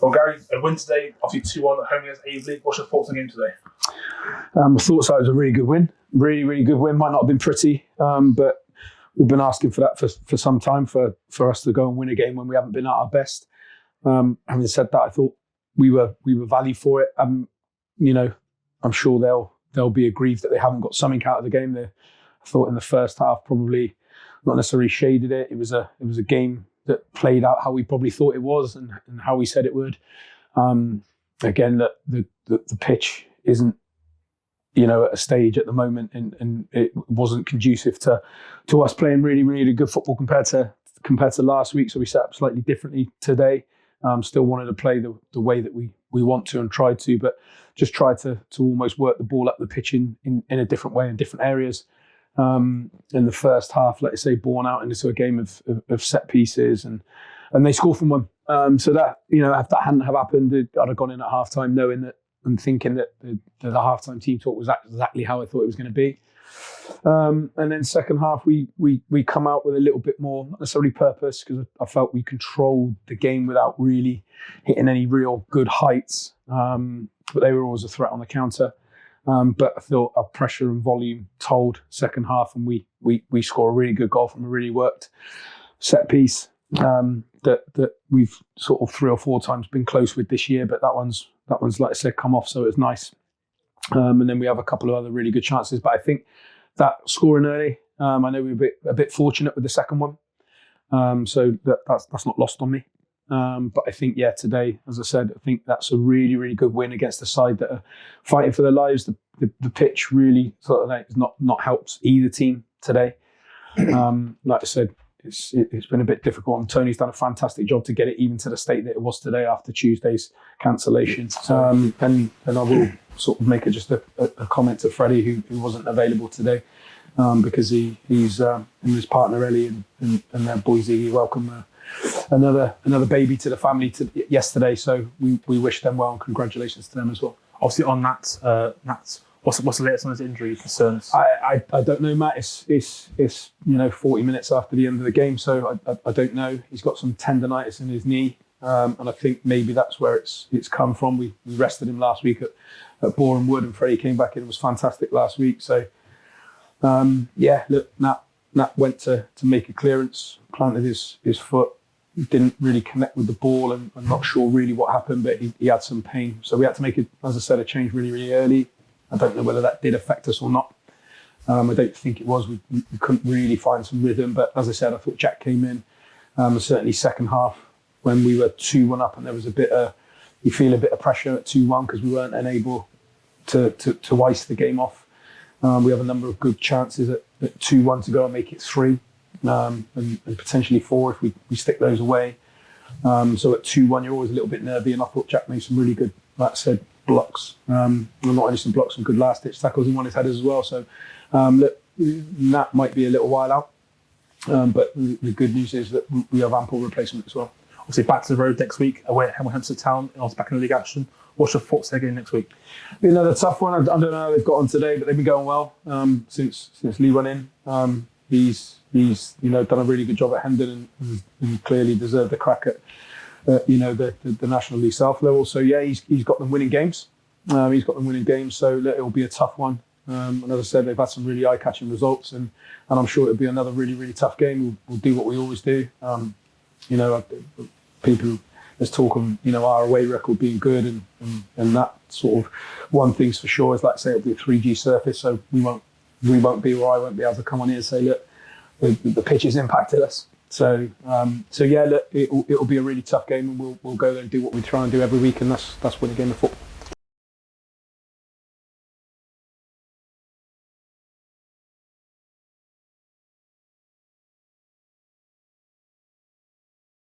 Well, Gary, a win today, obviously 2-1 at home against Aveley. What's your thoughts on the game today? I thought so. It was a really good win. Really, really good win. Might not have been pretty, but we've been asking for that for some time, for us to go and win a game when we haven't been at our best. Having said that, I thought we were value for it. I'm sure they'll be aggrieved that they haven't got something out of the game. I thought in the first half probably not necessarily shaded it. It was a game that played out how we probably thought it was and how we said it would. Again, that the pitch isn't at a stage at the moment, and it wasn't conducive to us playing really, really good football compared to last week. So we set up slightly differently today. Still wanted to play the way that we want to and tried to, but just tried to almost work the ball up the pitch in a different way in different areas. In the first half, like I say, born out into a game of set pieces, and they scored from one. So that if that hadn't have happened, I'd have gone in at half time knowing that and thinking that the half time team talk was exactly how I thought it was going to be. And then second half, we come out with a little bit more, not necessarily purpose, because I felt we controlled the game without really hitting any real good heights. But they were always a threat on the counter. But I thought our pressure and volume told second half, and we score a really good goal from a really worked set piece that we've sort of 3 or 4 times been close with this year. But that one's like I said, come off, so it was nice. And then we have a couple of other really good chances. But I think that scoring early, I know we were a bit fortunate with the second one, so that's not lost on me. But I think, today, as I said, I think that's a really, really good win against a side that are fighting for their lives. The pitch really sort of has not helped either team today. Like I said, it's been a bit difficult, and Tony's done a fantastic job to get it even to the state that it was today after Tuesday's cancellation. And I will sort of make just a comment to Freddie, who wasn't available today, because he's and his partner Ellie and their boy Ziggy welcome another baby to the family yesterday. So we wish them well and congratulations to them as well. Obviously on that, what's the latest on his injury concerns? I don't know, Matt. It's 40 minutes after the end of the game, so I don't know. He's got some tendonitis in his knee, and I think maybe that's where it's come from. We rested him last week at Boreham Wood, and Freddie came back in and was fantastic last week. So look, Nat went to make a clearance, planted his foot, didn't really connect with the ball, and I'm not sure really what happened, but he had some pain. So we had to make, as I said, a change really, really early. I don't know whether that did affect us or not. I don't think it was. We couldn't really find some rhythm. But as I said, I thought Jack came in. Certainly second half when we were 2-1 up, and there was you feel a bit of pressure at 2-1 because we weren't unable to ice the game off. We have a number of good chances at 2-1 to go and make it 3, and potentially 4 if we stick those away. So at 2-1, you're always a little bit nervy, and I thought Jack made some really good, like I said, blocks. Well, not only some blocks, some good last-ditch tackles in one of his headers as well. So look, that might be a little while out, but the good news is that we have ample replacement as well. Obviously back to the road next week, away at Hemel Town, and also back in the league action. What's your thoughts again next week? Be another tough one. I don't know how they've got on today, but they've been going well since Lee went in. He's done a really good job at Hendon and clearly deserved the crack at the National League South level. So he's got them winning games. So it'll be a tough one. And as I said, they've had some really eye-catching results, and I'm sure it'll be another really, really tough game. We'll do what we always do. People, there's talk of our away record being good, and that sort of one thing's for sure is, like I say, it'll be a 3G surface, so we won't be, or I won't be able to come on here and say, look, the pitch has impacted us. So look, it'll be a really tough game, and we'll go there and do what we try and do every week, and that's win a game of football.